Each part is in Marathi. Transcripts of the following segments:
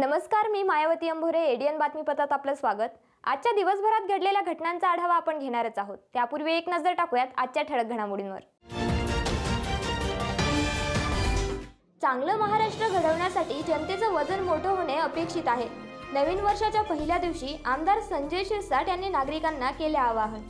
नमस्कार, मी मायावती अंभोरे. एडीएन बातमीपत्रात आपलं स्वागत. आजच्या दिवसभरात घडलेल्या घटनांचा आढावा आपण घेणारच आहोत. त्यापूर्वी एक नजर टाकूयात आजच्या ठळक घडामोडींवर. चांगलं महाराष्ट्र घडवण्यासाठी जनतेचं वजन मोठं होणे अपेक्षित आहे. नवीन वर्षाच्या पहिल्या दिवशी आमदार संजय शिरसाट यांनी नागरिकांना केले आवाहन.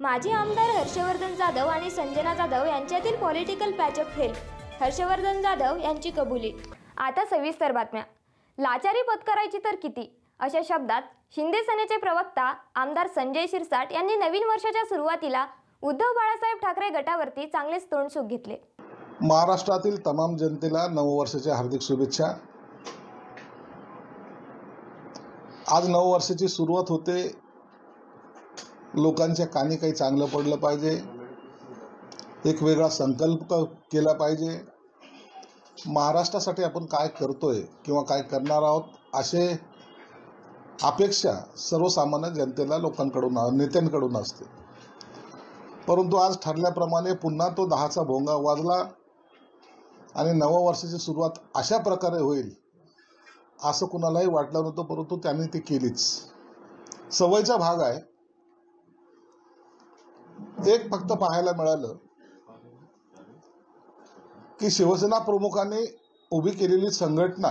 माजी आमदार हर्षवर्धन जाधव आणि संजना जाधव यांच्यातील political patch-up fail. Harshvardhan Jadhav यांची कबुली. आता सविस्तर बातम्या. लाचारी पत्करायची तर किती, अशा शब्दात शिंदे सेनेचे प्रवक्ता आमदार संजय शिरसाट यांनी नवीन वर्षाच्या सुरुवातीला उद्धव बाळासाहेब ठाकरे गटावरती चांगलेच तोंडसुख घेतले. महाराष्ट्रातील तमाम जनतेला नववर्षाच्या हार्दिक शुभेच्छा. आज नववर्षाची सुरुवात होते. लोकांच्या कानी काही चांगलं पडलं पाहिजे, एक वेगळा संकल्प केला पाहिजे. महाराष्ट्रासाठी आपण काय करतोय किंवा काय करणार आहोत असे अपेक्षा सर्वसामान्य जनतेला लोकांकडून नेत्यांकडून असते. परंतु आज ठरल्याप्रमाणे पुन्हा तो 10चा भोंगा वाजला आणि नववर्षाची सुरुवात अशा प्रकारे होईल असं कुणालाही वाटलं नव्हतं, परंतु त्यांनी ती केलीच. सवयीचा भाग आहे. एक फक्त पाहायला मिळालं की शिवसेना प्रमुखांनी उभी केलेली संघटना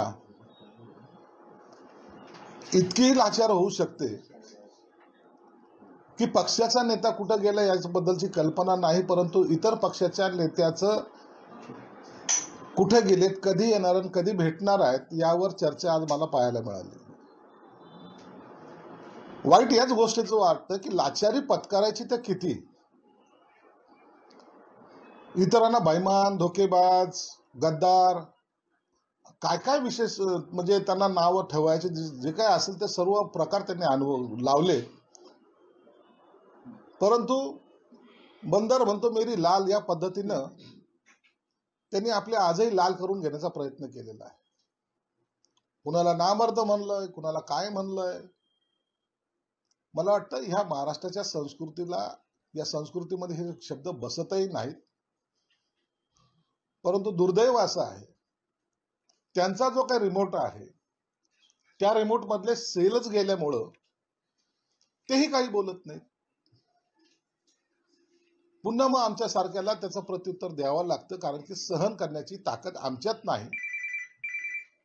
इतकी लाचार होऊ शकते की पक्षाचा नेता कुठं गेला याबद्दलची कल्पना नाही, परंतु इतर पक्षाच्या नेत्याचं कुठे गेलेत, कधी येणार आणि कधी भेटणार आहेत यावर चर्चा आज मला पाहायला मिळाली. वाईट याच गोष्टीचं वाटतं की लाचारी पत्करायची तर किती. इतरांना बैमान, धोकेबाज, गद्दार, काय काय विशेष म्हणजे त्यांना नाव ठेवायचे जे काय असेल ते सर्व प्रकार त्यांनी अनुभव लावले. परंतु बंदर म्हणतो मेरी लाल या पद्धतीनं त्यांनी आपले आजही लाल करून घेण्याचा प्रयत्न केलेला आहे. कुणाला नामर्द म्हणलंय, कुणाला काय म्हणलंय. मला वाटतं ह्या महाराष्ट्राच्या संस्कृतीला, या संस्कृतीमध्ये हे शब्द बसतही नाहीत. परंतु दुर्दैव असं आहे त्यांचा जो काही रिमोट आहे त्या रिमोट मधले सेलच गेल्यामुळं तेही काही बोलत नाहीत. पुन्हा मग आमच्या सारख्याला त्याचं प्रत्युत्तर द्यावं लागतं, कारण की सहन करण्याची ताकद आमच्यात नाही,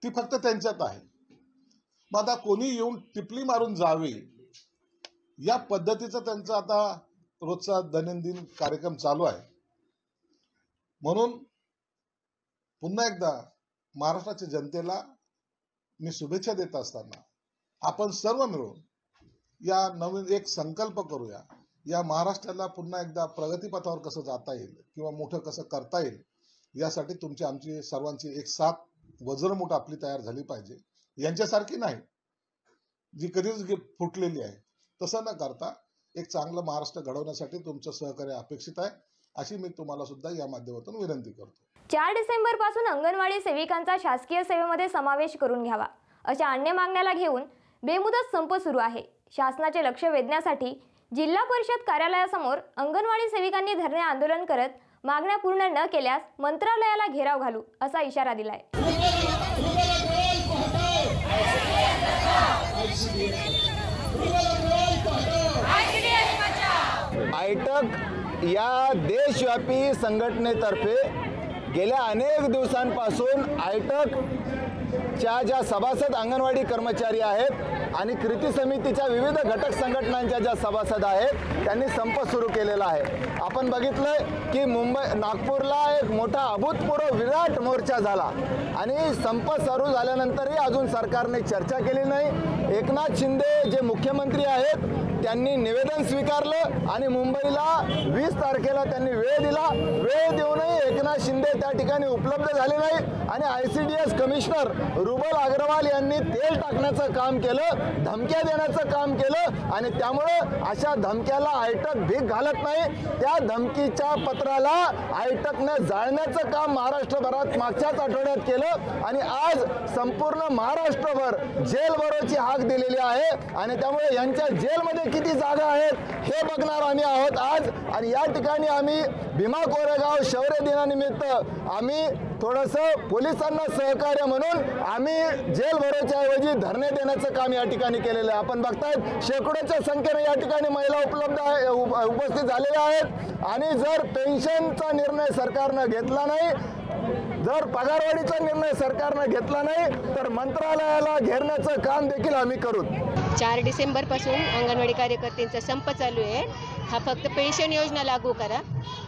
ती फक्त त्यांच्यात आहे. मग आता कोणी येऊन टिपली मारून जावे या पद्धतीचा त्यांचा आता रोजचा दैनंदिन कार्यक्रम चालू आहे. म्हणून पुन्हा एकदा महाराष्ट्राच्या जनतेला मी शुभेच्छा देत असताना आपण सर्व मिळून या नवीन एक संकल्प करूया. या महाराष्ट्राला पुन्हा एकदा प्रगतीपथावर कसं जाता येईल किंवा मोठं कसं करता येईल यासाठी तुमची आमची सर्वांची एक साथ वज्रमुठ आपली तयार झाली पाहिजे. यांच्यासारखी नाही जी कधीच फुटलेली आहे, तसं न करता एक चांगलं महाराष्ट्र घडवण्यासाठी तुमचं सहकार्य अपेक्षित आहे, अशी मी तुम्हाला सुद्धा या माध्यमातून विनंती करतो. 4 डिसेंबर पासून अंगणवाडी सेविकांचा शासकीय सेवेमध्ये समावेश करून घ्यावा अशा अन्य मागण्याला घेऊन बेमुदत संप सुरू आहे. शासनाचे लक्ष वेधण्यासाठी जिल्हा परिषद कार्यालयासमोर अंगणवाडी सेविकांनी धरणे आंदोलन करत मागण्या पूर्ण न केल्यास मंत्रालयाला घेराव घालू असा इशारा दिलाय. आयटक या देशव्यापी संघटनेतर्फे गेल्या अनेक दिवसांपासून आयटकच्या ज्या सभासद अंगणवाडी कर्मचारी आहेत आणि कृती समितीच्या विविध घटक संघटनांच्या ज्या सभासद आहेत त्यांनी संप सुरू केलेला आहे. आपण बघितलंय की नागपूरला एक मोठा अभूतपूर्व विराट मोर्चा झाला आणि संप सुरू झाल्यानंतरही अजून सरकारने चर्चा केली नाही. एकनाथ शिंदे जे मुख्यमंत्री आहेत त्यांनी निवेदन स्वीकारलं आणि मुंबईला 20 तारखेला त्यांनी वेळ दिला. वेळ देऊनही एकनाथ शिंदे त्या ठिकाणी उपलब्ध झाले नाही आणि ICDS कमिशनर रुबल अग्रवाल यांनी तेल टाकण्याचं काम केलं, धमक्या देण्याचं काम केलं आणि त्यामुळं अशा धमक्याला आयटक भीक घालत नाही. त्या धमकीच्या पत्राला आयटकने जाळण्याचं काम महाराष्ट्रभरात मागच्याच आठवड्यात केलं आणि आज संपूर्ण महाराष्ट्रभर जेल भरोची हाक दिलेली आहे आणि त्यामुळे यांच्या जेलमध्ये किती जागा आहेत हे बघणार आम्ही आहोत आज. आणि या ठिकाणी आम्ही भीमा कोरेगाव शौर्य दिनानिमित्त आम्ही थोडंसं पोलिसांना सहकार्य म्हणून आम्ही जेल भरोच्या ऐवजी धरणे देण्याचं काम या ठिकाणी केलेलं आहे. आपण बघतायत शेकडोच्या संख्येने या ठिकाणी महिला उपस्थित झालेल्या आहेत आणि जर पेन्शनचा निर्णय सरकारनं घेतला नाही, जर पगारवाढीचा निर्णय सरकारनं घेतला नाही तर मंत्रालयाला घेरण्याचं काम देखील आम्ही करू. 4 डिसेंबरपासून अंगणवाडी कार्यकर्त्यांचा संप चालू आहे. हा फक्त पेन्शन योजना लागू करा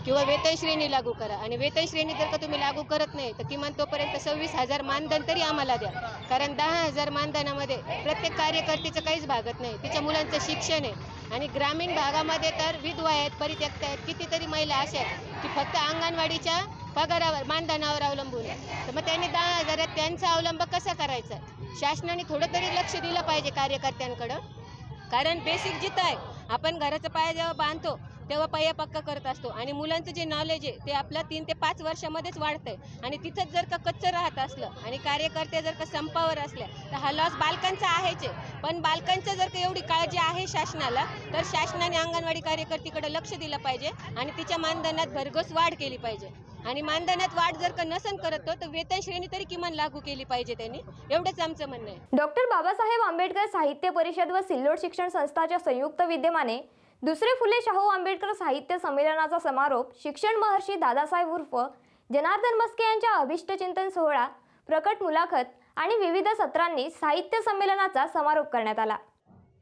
किंवा वेतन श्रेणी लागू करा आणि वेतन श्रेणी जर का तुम्ही लागू करत नाही तर किमान तोपर्यंत 26,000 मानधन तरी आम्हाला द्या. कारण 10,000 मानधनामध्ये प्रत्येक कार्यकर्त्याचं काहीच भागत नाही. तिच्या मुलांचं शिक्षण आहे आणि ग्रामीण भागामध्ये तर विधवा आहेत, परित्यक्त आहेत, कितीतरी महिला अशा आहेत की फक्त अंगणवाडीच्या पगारावर मानधनावर अवलंबून आहे. तर मग त्यांनी 10,000 त्यांचा अवलंब कसा करायचा? शासनाने थोडं तरी लक्ष दिलं पाहिजे कार्यकर्त्यांकडं. कारण बेसिक जिथं आहे आपण घराचं पाया जेव्हा बांधतो तेव्हा पाया पक्का करत असतो आणि मुलांचं जे नॉलेज आहे ते आपलं 3 ते 5 वर्षामध्येच वाढतंय आणि तिथंच जर का कच्चं राहत असलं आणि कार्यकर्ते जर का संपावर असल्या तर हा लॉस बालकांचा आहेच आहे. पण बालकांचं जर का एवढी काळजी आहे शासनाला तर शासनाने अंगणवाडी कार्यकर्तीकडे लक्ष दिलं पाहिजे आणि तिच्या मानधनात भरघोस वाढ केली पाहिजे. आणि मानधनात वाढ जर का नसन करत तर वेतन श्रेणी तरी किमान लागू केली पाहिजे त्यांनी. एवढंच आमचं म्हणणं आहे. डॉक्टर बाबासाहेब आंबेडकर साहित्य परिषद व सिल्लोड शिक्षण संस्थाच्या संयुक्त विद्यमाने दुसरे फुले शाहू आंबेडकर साहित्य संमेलनाचा समारोप शिक्षण महर्षी दादासाहेब उर्फ जनार्दन मस्के यांच्या अभिष्टचिंतन सोहळा, प्रकट मुलाखत आणि विविध सत्रांनी साहित्य संमेलनाचा समारोप करण्यात आला.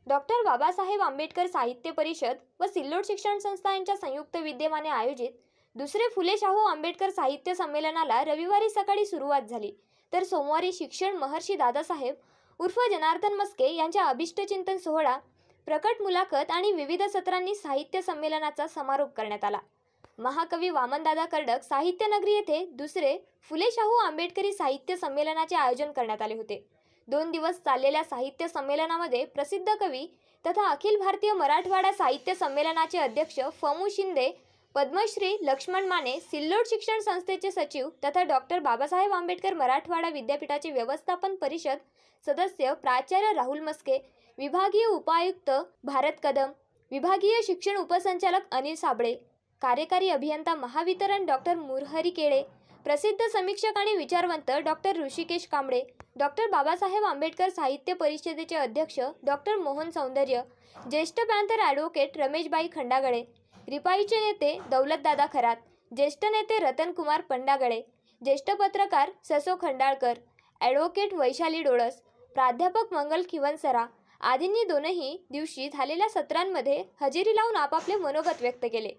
डॉक्टर बाबासाहेब आंबेडकर साहित्य परिषद व सिल्लोड शिक्षण संस्था यांच्या संयुक्त विद्यमाने आयोजित दुसरे फुले शाहू आंबेडकर साहित्य संमेलनाला रविवारी सकाळी सुरुवात झाली तर सोमवारी शिक्षण महर्षी दादासाहेब उर्फ जनार्दन मस्के यांच्या अभिष्टचिंतन सोहळा, प्रकट मुलाखत आणि विविध सत्रांनी साहित्य संमेलनाचा समारोप करण्यात आला. महाकवी वामनदादा कर्डक साहित्य नगरी येथे दुसरे फुले शाहू आंबेडकरी साहित्य संमेलनाचे आयोजन करण्यात आले होते. 2 दिवस चाललेल्या साहित्य संमेलनामध्ये प्रसिद्ध कवी तथा अखिल भारतीय मराठवाडा साहित्य संमेलनाचे अध्यक्ष फमू शिंदे, पद्मश्री लक्ष्मण माने, सिल्लोड शिक्षण संस्थेचे सचिव तथा डॉक्टर बाबासाहेब आंबेडकर मराठवाडा विद्यापीठाचे व्यवस्थापन परिषद सदस्य प्राचार्य राहुल मस्के, विभागीय उपायुक्त भारत कदम, विभागीय शिक्षण उपसंचालक अनिल साबळे, कार्यकारी अभियंता महावितरण डॉक्टर मुरहरी केळे, प्रसिद्ध समीक्षक आणि विचारवंत डॉक्टर ऋषिकेश कांबळे, डॉक्टर बाबासाहेब आंबेडकर साहित्य परिषदेचे अध्यक्ष डॉक्टर मोहन सौंदर्य, ज्येष्ठ पॅंथर ॲडव्होकेट रमेशबाई खंडागळे, रिपाईचे नेते दौलतदादा खरात, ज्येष्ठ नेते रतनकुमार पंडागळे, ज्येष्ठ पत्रकार ससो खंडाळकर, ॲडव्होकेट वैशाली डोळस, प्राध्यापक मंगल खिवनसरा आदींनी दोनही दिवशी झालेल्या सत्रांमध्ये हजेरी लावून आपापले मनोगत व्यक्त केले.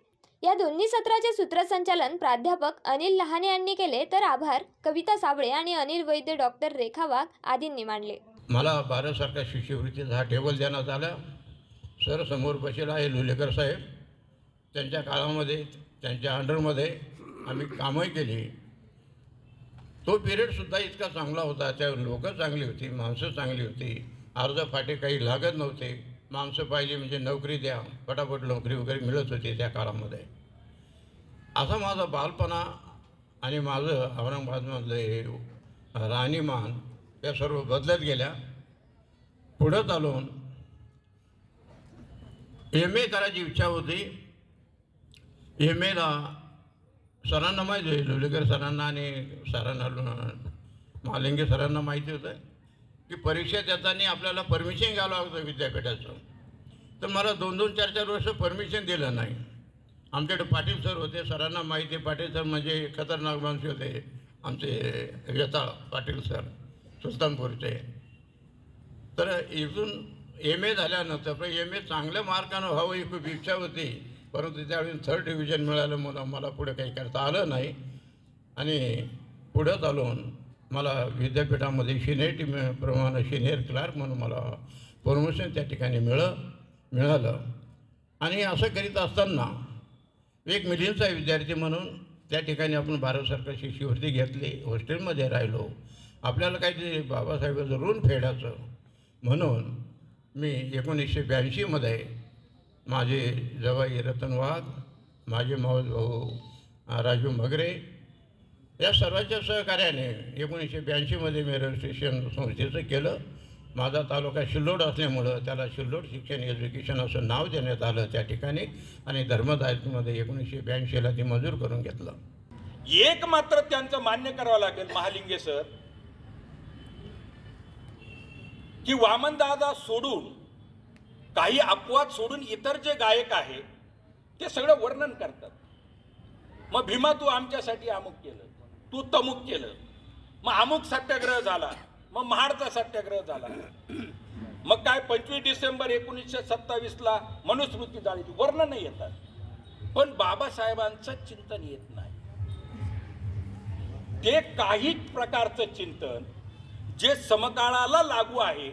या दोन्ही सत्राचे सूत्रसंचालन प्राध्यापक अनिल लहाने यांनी केले तर आभार कविता साबळे आणि अनिल वैद्य, डॉक्टर रेखा वाघ आदींनी मांडले. मला भारत सरकार शिष्यवृत्तीचा हा टेबल देण्यात आला. सर समोर बसेल आहे लुलेकर साहेब. त्यांच्या काळामध्ये त्यांच्या अंडरमध्ये आम्ही कामही केली. तो पिरियडसुद्धा इतका चांगला होता. त्या लोकं चांगली होती, माणसं चांगली होती, अर्ज फाटे काही लागत नव्हते. माणसं पाहिजे म्हणजे नोकरी द्या, पटापट नोकरी वगैरे मिळत होती त्या काळामध्ये. असा माझा बालपणा आणि माझं औरंगाबादमधलं हे राहणीमान या सर्व बदलत गेल्या. पुढं चालून MA करायची इच्छा होती. MAला सरांना माहिती होईल, लुलेकर सरांना आणि सरांना महालिंगे सरांना माहिती होतं की परीक्षा देताना आपल्याला परमिशन घ्यावं लागतं विद्यापीठाचं. तर मला 2-2, 4-4 वर्ष परमिशन दिलं नाही. आमच्याकडे पाटील सर होते, सरांना माहिती आहे. पाटील सर म्हणजे खतरनाक माणसे होते आमचे, व्यता पाटील सर सुलतानपूरचे. तर इथून MA झाल्यानंतर पण MA चांगल्या मार्कानं व्हावं ही खूप इच्छा होती. परंतु त्यावेळी 3rd डिव्हिजन मिळालं म्हणून मला पुढे काही करता आलं नाही. आणि पुढं चालून मला विद्यापीठामध्ये सिनियरिटीप्रमाणे सिनियर क्लार्क म्हणून मला प्रमोशन त्या ठिकाणी मिळालं. आणि असं करीत असताना एक मिलिंदचा विद्यार्थी म्हणून त्या ठिकाणी आपण भारत सरकारची शिष्यवृत्ती घेतली, हॉस्टेलमध्ये राहिलो. आपल्याला काहीतरी बाबासाहेबांचं ऋण फेडायचं म्हणून मी 1982मध्ये माझे जवाई रतन वाघ, माझे मावस भाऊ राजू मगरे या सर्वांच्या सहकार्याने 1982मध्ये मी रजिस्ट्रेशन संस्थेचं केलं. माझा तालुका सिल्लोड असल्यामुळं त्याला सिल्लोड शिक्षण एज्युकेशन असं नाव देण्यात आलं त्या ठिकाणी. आणि धर्मदायमध्ये 1982ला ती मंजूर करून घेतलं. एक मात्र त्यांचं मान्य करावं लागेल महालिंगे सर, की वामनदादा सोडून काही अपवाद सोडून इतर जे गायक आहे ते सगळं वर्णन करतात. मग भीमा तू आमच्यासाठी अमुक केलं, तू तमुक केलं, मग अमुक सत्याग्रह झाला, मग महाडचा सत्याग्रह झाला, मग काय 25 डिसेंबर 1927ला मनुस्मृती जाळली, वर्णन येतात. पण बाबासाहेबांचं चिंतन येत नाही. ते काही प्रकारचं चिंतन जे समकाळाला लागू आहे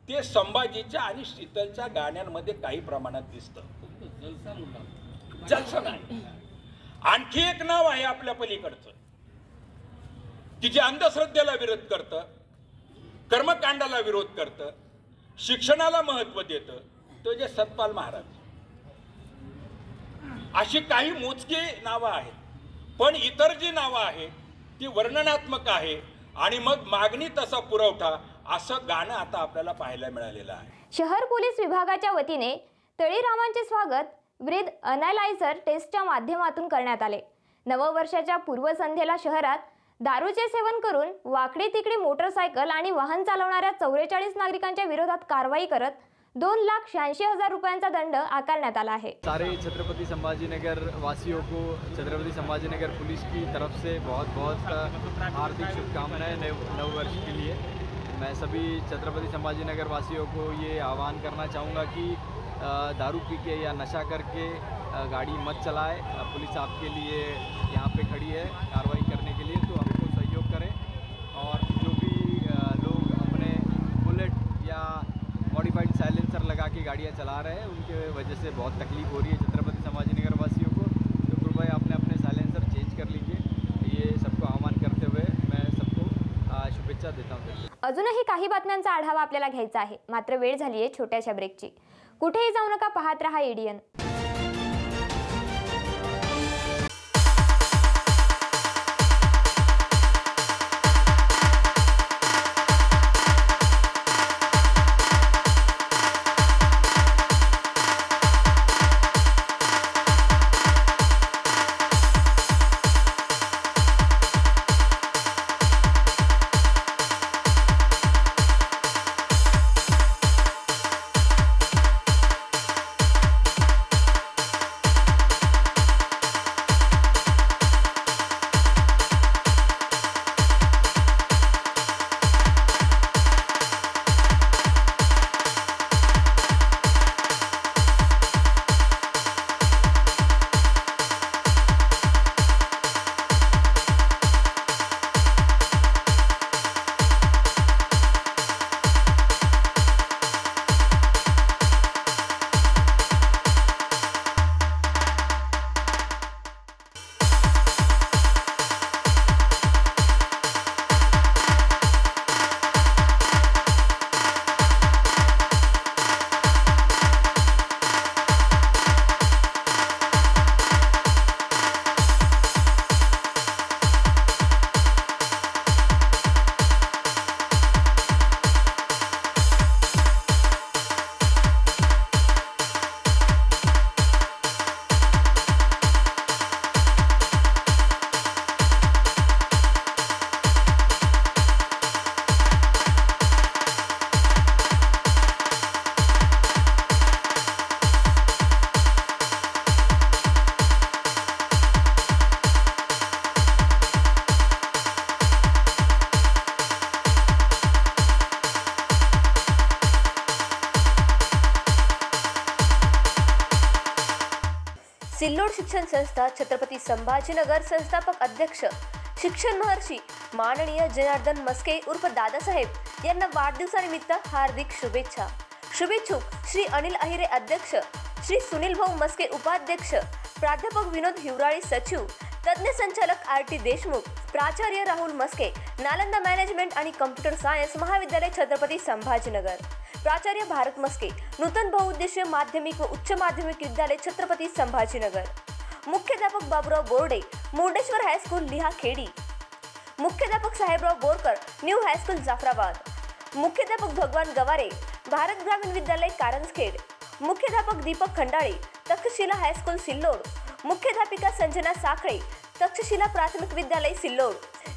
ते संभाजीच्या आणि शीतलच्या गाण्यांमध्ये काही प्रमाणात दिसतं. जलसा नाही. आणखी एक नाव आहे आपल्या पलीकडचं की जे अंधश्रद्धेला विरोध करतं, कर्मकांडाला विरोध करतं, शिक्षणाला महत्व देतं, तो जे सतपाल महाराज. अशी काही मोजकी नावं आहेत. पण इतर जी नावं आहेत ती वर्णनात्मक आहे. आणि मग मागणी तसा पुरवठा असं गाणं आता आपल्याला पाहायला मिळालेलं आहे. शहर पोलीस विभागाच्या वतीने तळीरामांचे स्वागत ब्रीद अनालायझर टेस्टच्या माध्यमातून करण्यात आले. नववर्षाच्या पूर्वसंध्येला शहरात दारूचे सेवन करून वाकडी तिकडी मोटरसायकल आणि वाहन चालवणाऱ्या 44 नागरिकांच्या विरोधात कारवाई करत 2,86,000 रुपयांचा दंड आकारण्यात आला आहे. सारे छत्रपति संभाजीनगर वासियों को छत्रपति संभाजीनगर पुलिस की तरफ से बहुत बहुत हार्दिक शुभकामनाएं नव वर्ष के लिए. मैं सभी छत्रपति संभाजीनगर वासियों को ये आह्वान करना चाहूँगा कि दारू पी के या नशा करके गाड़ी मत चलाए. पुलिस आपके लिए यहाँ पे खड़ी है कार्रवाई करने के लिए, तो हमको सहयोग करें. और जो भी लोग अपने बुलेट या मॉडिफाइड साइलेंसर लगा के गाड़ियाँ चला रहे हैं उनके वजह से बहुत तकलीफ हो रही है छत्रपति संभाजीनगर वासियों को, तो कृपया अपने साइलेंसर चेंज कर लीजिए. ये सबको आह्वान करते हुए मैं सबको शुभेच्छा देता हूँ. अजूनही काही बातम्यांचा आढावा आपल्याला घ्यायचा आहे, मात्र वेळ झाली आहे छोट्याशा ब्रेकची. कुठेही जाऊ नका, पाहत रहा एडीएन. सिल्लोड शिक्षण संस्था छत्रपति संभाजीनगर संस्थापक अध्यक्ष शिक्षण महर्षी माननीय जनार्दन मस्के उर्फ दादासाहेब यांना वाढदिवसानिमित्त हार्दिक शुभेच्छा. शुभेच्छुक श्री अनिल अहिरे अध्यक्ष, श्री सुनील भाऊ मस्के उपाध्यक्ष, प्राध्यापक विनोद हिवराळी सचिव, तज्ञ संचालक RT देशमुख, प्राचार्य राहुल मस्के, नालंदा मॅनेजमेंट आणि कम्प्युटर सायन्स महाविद्यालय छत्रपती संभाजीनगर, प्राचार्य भारत मस्के, नूतन बहुउद्देशीय माध्यमिक व उच्च माध्यमिक विद्यालय छत्रपती संभाजीनगर, मुख्याध्यापक बाबुराव बोर्डे, मुर्डेश्वर हायस्कूल लिहा खेडी, मुख्याध्यापक साहेबराव बोरकर, न्यू हायस्कूल जाफराबाद, मुख्याध्यापक भगवान गवारे, भारत ग्रामीण विद्यालय कारंजखेड, मुख्याध्यापक दीपक खंडाळे, तक्षशिला हायस्कूल सिल्लोड, मुख्याध्यापिका संजना साखळे, तक्षशिला प्राथमिक विद्यालय सिल्लोड,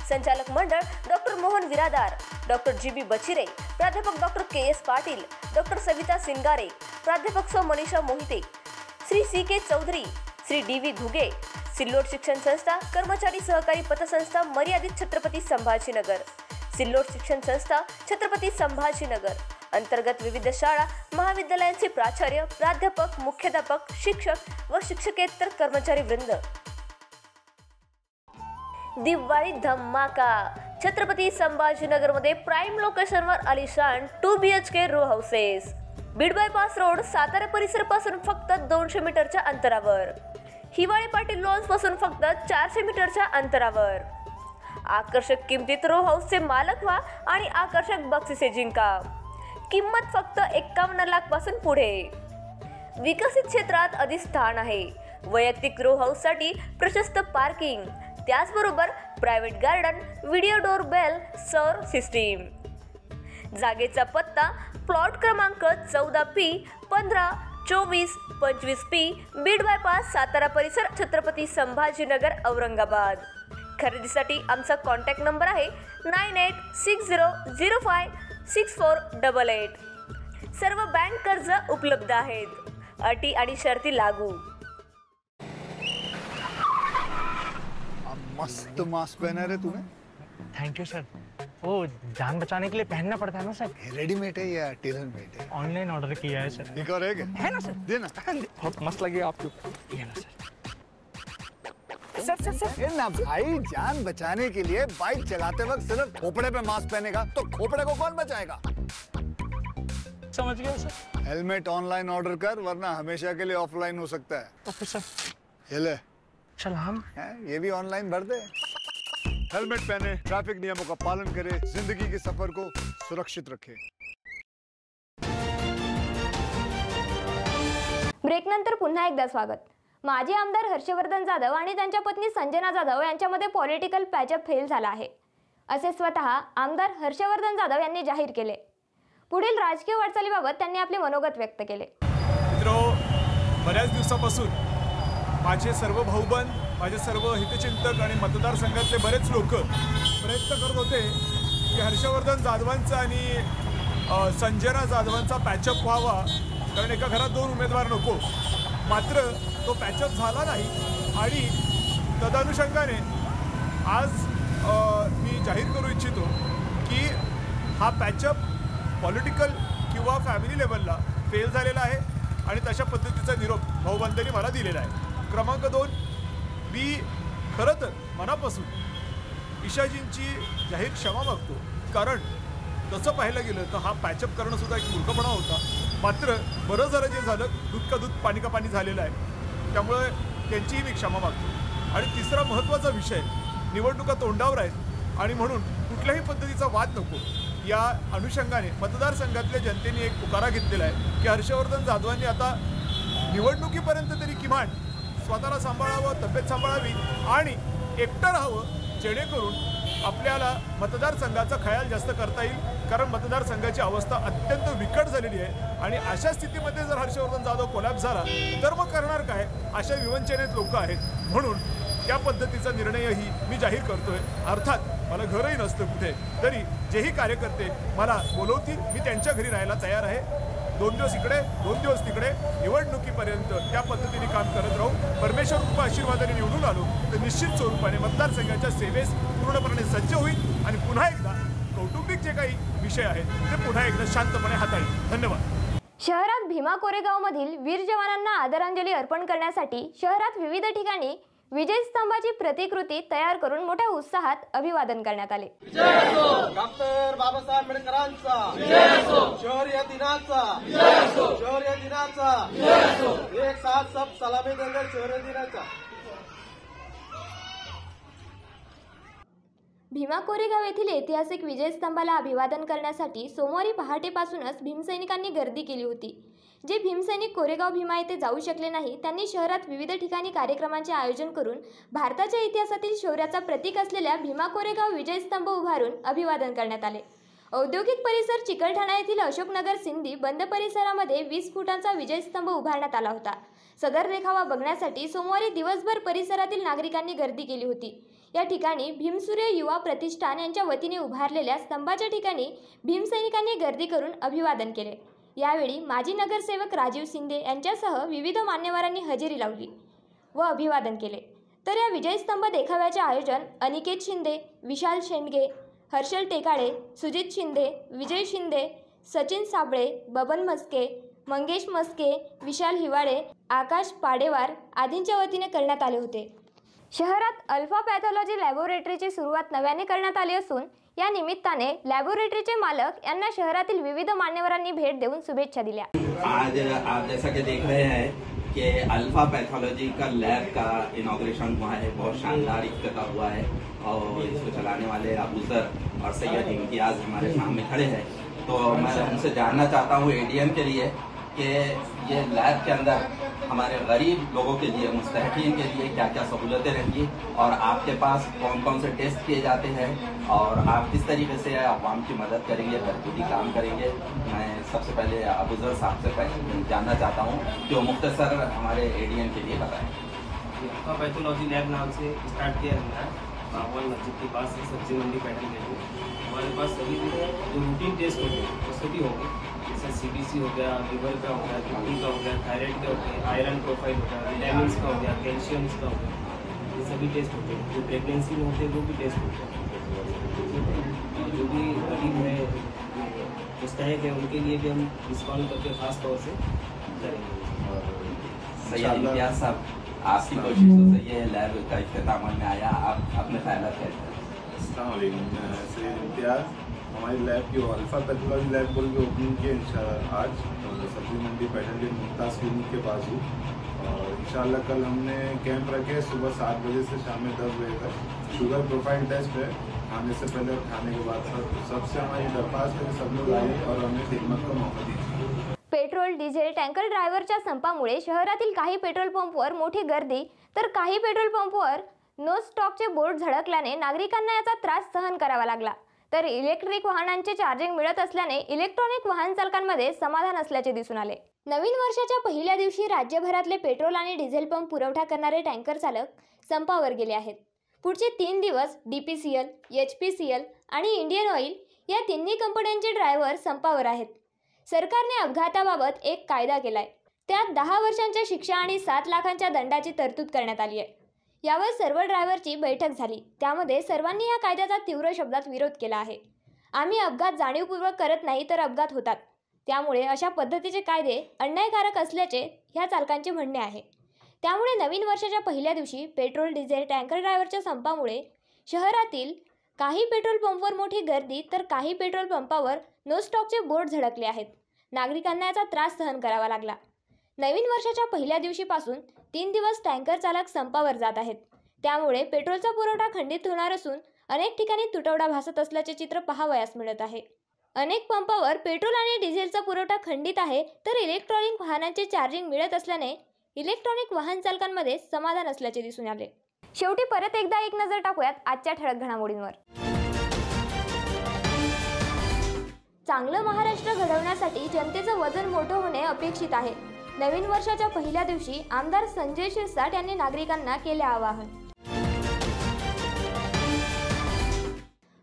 संचालक मंडळ doctor Mohan Viradar, doctor GB Bachire, प्राध्यापक doctor KS Patil, doctor Savita Singare, प्राध्यापक सौ मनीषा मोहिते, श्री CK चौधरी, श्री DV घुगे, सिल्लोड शिक्षण संस्था कर्मचारी सहकारी पतसंस्था मर्यादित छत्रपती संभाजीनगर, सिल्लोड शिक्षण संस्था छत्रपती संभाजीनगर अंतर्गत विविध शाळा महाविद्यालयांचे प्राचार्य, प्राध्यापक, मुख्याध्यापक, शिक्षक व शिक्षकेतर कर्मचारी वृंद. दिवाळी धमाका छत्रपती संभाजीनगर मध्ये प्राईम लोकेशनवर आलिशान 2 BHK row houses. Beed bypass road Satara परिसर पासून फक्त 200 मीटरच्या अंतरावर. हिवाळी पाटील लॉन्स पासून फक्त 400 मीटरच्या अंतरावर. आकर्षक किमतीत रो हाऊसचे मालक व्हा आणि आकर्षक बक्षिसे जिंका. किंमत फक्त 51 लाख पासून पुढे. विकसित क्षेत्रात अधिष्ठान आहे. वैयक्तिक रो हाऊस साठी प्रशस्त पार्किंग, त्याचबरोबर private garden, video door bell, सौर सिस्टीम. जागेचा पत्ता प्लॉट क्रमांक 14P 15 24 25P Beed bypass Satara परिसर छत्रपती संभाजीनगर औरंगाबाद. खरेदीसाठी आमचा कॉन्टॅक्ट नंबर आहे 9860056488. सर्व बँक कर्ज उपलब्ध आहेत. अटी आणि शर्ती लागू. मस्त मास्क पहना रे तूने. Thank you sir. वो जान बचाने के लिए पहनना पड़ता है ना सर. रेडीमेड है या टेलर मेड है? ऑनलाइन ऑर्डर किया है सर. एक और है ना सर. देना. बहुत मस्त लगी आपको. ये ना सर. सर ये ना भाई, जान बचाने के लिए बाइक चलाते वक्त सिर्फ खोपड़े पे मास्क पहनेगा तो खोपड़े को कौन बचाएगा? समझ गया सर. हेलमेट ऑनलाइन ऑर्डर कर, वरना हमेशा के लिए ऑफलाइन हो सकता है. Okay sir. ये ले. चल हम ये भी ऑनलाइन भर दे. हेलमेट पहने, ट्रैफिक नियमों का पालन करे, जिंदगी के सफर को सुरक्षित रखे. ब्रेक नंतर पुन्हा एकदा स्वागत. माजी आमदार हर्षवर्धन जाधव आणि त्यांच्या पत्नी संजना जाधव यांच्यामध्ये पॉलिटिकल पॅचअप फेल झाला आहे, असे स्वतः आमदार हर्षवर्धन जाधव यांनी जाहीर केले. पुढील राजकीय वाटचालीबाबत त्यांनी आपले मनोगत व्यक्त केले. बऱ्याच दिवसापासून माझे सर्व भाऊबंद, माझे सर्व हितचिंतक आणि मतदारसंघातले बरेच लोक प्रयत्न करत होते की हर्षवर्धन जाधवांचा आणि संजना जाधवांचा पॅचअप व्हावा, कारण एका घरात 2 उमेदवार नको. मात्र तो पॅचअप झाला नाही आणि तदनुषंगाने आज मी जाहीर करू इच्छितो की हा पॅचअप पॉलिटिकल किंवा फॅमिली लेवलला फेल झालेला आहे आणि तशा पद्धतीचा निरोप भाऊबंदांनी मला दिलेला आहे. क्रमांक 2, मी खरं तर मनापासून ईशाजींची जाहीर क्षमा मागतो, कारण तसं पाहायला गेलं तर हा पॅचअप करणं सुद्धा एक मूर्खपणा होता. मात्र बरं झालं जे झालं, दूध का दूध पाणी का पाणी झालेलं आहे, त्यामुळे त्यांचीही मी क्षमा मागतो. आणि तिसरा महत्त्वाचा विषय, निवडणुका तोंडावर आहेत आणि म्हणून कुठल्याही पद्धतीचा वाद नको या अनुषंगाने मतदारसंघातल्या जनतेने एक पुकारा घेतलेला आहे की हर्षवर्धन जाधवांनी आता निवडणुकीपर्यंत तरी किमान स्वतःला सांभाळावं, तब्येत सांभाळावी आणि एकटं राहावं, जेणेकरून आपल्याला मतदारसंघाचा खयाल जास्त करता येईल. कारण मतदारसंघाची अवस्था अत्यंत बिकट झालेली आहे आणि अशा स्थितीमध्ये जर हर्षवर्धन जाधव कोलॅप्स झाला तर मग करणार काय, अशा विवंचनेत लोक आहेत. म्हणून त्या पद्धतीचा निर्णयही मी जाहीर करतोय. अर्थात मला घरही नसतं कुठे, तरी जेही कार्यकर्ते मला बोलवतील मी त्यांच्या घरी राहायला तयार आहे. 2 दिवस इकडे 2 दिवस तिकडे, निवडणुकीपर्यंत त्या पद्धतीने काम करत राहू. परमेश्वर कृपा आशीर्वादाने निवडून आलो तर निश्चित स्वरूपाने मतदारसंघाच्या सेवेस पूर्णपणे सज्ज होईल आणि पुन्हा एकदा कौटुंबिक जे काही विषय आहेत ते पुन्हा एकदा शांतपणे हाताळेल. धन्यवाद. शहरात भीमा कोरेगावमधील वीर जवानांना आदरांजली अर्पण करण्यासाठी शहरात विविध ठिकाणी विजय स्तंभाची प्रतिकृती तयार करून मोठ्या उत्साहात अभिवादन करण्यात आले. डॉक्टर बाबासाहेब आंबेडकरांचा शौर्य दिनाचा एक साथ सब सलामी देंगे शौर्य दिनाचा. भीमा कोरेगाव येथील ऐतिहासिक विजय स्तंभाला अभिवादन करण्यासाठी सोमवारी पहाटेपासूनच भीमसैनिकांनी गर्दी केली होती. जे भीमसैनिक कोरेगाव भीमा येथे जाऊ शकले नाही त्यांनी शहरात विविध ठिकाणी कार्यक्रमांचे आयोजन करून भारताच्या इतिहासातील शौर्याचा प्रतीक असलेल्या भीमा कोरेगाव विजय स्तंभ उभारून अभिवादन करण्यात आले. औद्योगिक परिसर चिकलठाणा येथील अशोकनगर सिंधी बंद परिसरामध्ये 20 फुटांचा विजय स्तंभ उभारण्यात आला होता. सदर देखावा बघण्यासाठी सोमवारी दिवसभर परिसरातील नागरिकांनी गर्दी केली होती. या ठिकाणी भीमसूर्य युवा प्रतिष्ठान यांच्या वतीने उभारलेल्या स्तंभाच्या ठिकाणी भीमसैनिकांनी गर्दी करून अभिवादन केले. यावेळी माजी नगरसेवक राजीव शिंदे यांच्यासह विविध मान्यवरांनी हजेरी लावली व अभिवादन केले. तर या विजय स्तंभ देखाव्याचे आयोजन अनिकेत शिंदे, विशाल शेंडगे, हर्षल टेकाळे, सुजित शिंदे, विजय शिंदे, सचिन साबळे, बबन मस्के, मंगेश मस्के, विशाल हिवाळे, आकाश पाडेवार आदींच्या वतीने करण्यात आले होते. शहरात अल्फा पॅथॉलॉजी लॅबोरेटरीची सुरुवात नव्याने करण्यात आली असून या निमित्ताने लॅबोरेटरीचे मालक यांना शहरातील विविध मान्यवरांनी भेट देऊन शुभेच्छा दिल्या. आज आप जैसा कि देख रहे हैं कि अल्फा पैथोलॉजी का लैब का इनॉग्रेशन हुआ है. बहुत शानदार इफ्तिताह हुआ है और इसको चलाने वाले अबूजर और सैयद इम्तियाज हमारे सामने खड़े हैं. तो मैं उनसे जानना चाहता हूँ एडीएम के लिए कि ये लैब के अंदर हमारे गरीब लोगों के लिए, मुस्तहकीन के लिए क्या क्या सहूलतें रहेंगी और आपके पास कौन कौन से टेस्ट किए जाते हैं और आप किस तरीके से आवाम की मदद करेंगे, बखूबी काम करेंगे. मैं सबसे पहले अबूजर साहब से जानना चाहता हूँ कि वो मुख्तसर हमारे एडीएम के लिए बताएं. अल्फा पैथोलॉजी लैब नाम से स्टार्ट किया है बागवान मस्जिद के पास सब्जी मंडी पैटर्न में. हमारे पास सभी जो रूटीन टेस्ट होते हैं वो सभी होंगे. जैसे CBC हो गया, लीवर का हो गया, किडनी का हो गया, थायराइड का हो गया, आयरन प्रोफाइल हो गया, विटामिन का हो गया, कैल्शियम का हो गया. ये सभी टेस्ट होते हैं. जो प्रेगनेंसी में होते हैं वो भी टेस्ट होते हैं. और जो भी गरीब है मुस्तहक है उनके लिए भी हम डिस्काउंट करके खास तौर से करेंगे. सैयद इम्तियाज साहब, आपकी कोशिशों से ये लैब का इख्तिताम में आया, आप अपने ख्यालात कैसे हैं? अस्सलाम वालेकुम. सैयद इम्तियाज हमारी लैब की अल्फा पैथोलॉजी लैब बोल के ओपनिंग की आज सब्जी मंडी पैटर्न के मुमताज़ क्लिनिक के पास हूँ. और इंशाल्लाह कल हमने कैंप रखे सुबह 7 बजे से शाम में 10 बजे तक. शुगर प्रोफाइल टेस्ट है खाने से पहले और खाने के बाद. सबसे हमारी दरख्वास्त है कि सब लोग आइए और हमें खिदमत का मौका दीजिए. पेट्रोल डिझेल टँकर ड्रायव्हरच्या संपामुळे शहरातील काही पेट्रोल पंपवर मोठी गर्दी तर काही पेट्रोल पंपवर नो स्टॉकचे बोर्ड झळकल्याने नागरिकांना याचा त्रास सहन करावा लागला. तर इलेक्ट्रिक वाहनांचे चार्जिंग मिळत असल्याने इलेक्ट्रॉनिक वाहन चालकांमध्ये समाधान असल्याचे दिसून आले. नवीन वर्षाच्या पहिल्या दिवशी राज्यभरातले पेट्रोल आणि डिझेल पंप पुरवठा करणारे टँकर चालक संपावर गेले आहेत. पुढचे 3 दिवस DPCL, HPCL आणि इंडियन ऑइल या तिन्ही कंपन्यांचे ड्रायव्हर संपावर आहेत. सरकारने अपघाताबाबत एक कायदा केलाय. त्यात 10 वर्षांच्या शिक्षा आणि 7 लाखांच्या दंडाची तरतूद करण्यात आली आहे. यावर सर्व ड्रायव्हरची बैठक झाली. त्यामध्ये सर्वांनी या कायद्याचा तीव्र शब्दात विरोध केला आहे. आम्ही अपघात जाणीवपूर्वक करत नाही तर अपघात होतात. त्यामुळे अशा पद्धतीचे कायदे अन्यायकारक असल्याचे ह्या चालकांचे म्हणणे आहे. त्यामुळे नवीन वर्षाच्या पहिल्या दिवशी पेट्रोल डिझेल टँकर ड्रायव्हरच्या संपामुळे शहरातील काही पेट्रोल पंपवर मोठी गर्दी तर काही पेट्रोल पंपावर नो स्टॉकचे बोर्ड झळकले आहेत. नागरिकांना याचा त्रास सहन करावा लागला. नवीन वर्षाच्या पहिल्या दिवशीपासून 3 दिवस टँकर चालक संपावर जात आहेत. त्यामुळे पेट्रोलचा पुरवठा खंडित होणार असून अनेक ठिकाणी तुटवडा भासत असल्याचे चित्र पाहावयास मिळत आहे. अनेक पंपावर पेट्रोल आणि डिझेलचा पुरवठा खंडित आहे तर इलेक्ट्रॉनिक वाहनांचे चार्जिंग मिळत असल्याने इलेक्ट्रॉनिक वाहन चालकांमध्ये समाधान असल्याचे दिसून आले. शेवटी परत एकदा एक नजर टाकूयात आजच्या ठळक घडामोडींवर. चांगलं महाराष्ट्र घडवण्यासाठी जनतेचं वजन मोठं होणे अपेक्षित आहे. नवीन वर्षाच्या पहिल्या दिवशी आमदार संजय शिरसाट यांनी नागरिकांना केले आवाहन.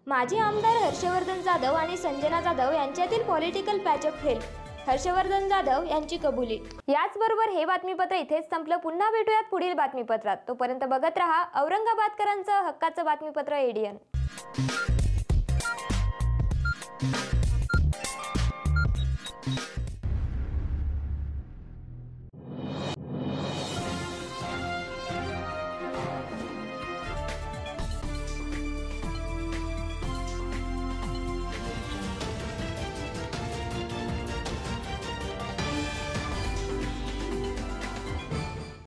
माजी आमदार हर्षवर्धन जाधव आणि संजना जाधव यांच्यातील political patch-up fail. Harshvardhan Jadhav यांची कबुली. याचबरोबर हे बातमीपत्र इथेच संपलं. पुन्हा भेटूयात पुढील बातमीपत्रात. तोपर्यंत बघत रहा औरंगाबादकरांचं हक्काचं बातमीपत्र ADN.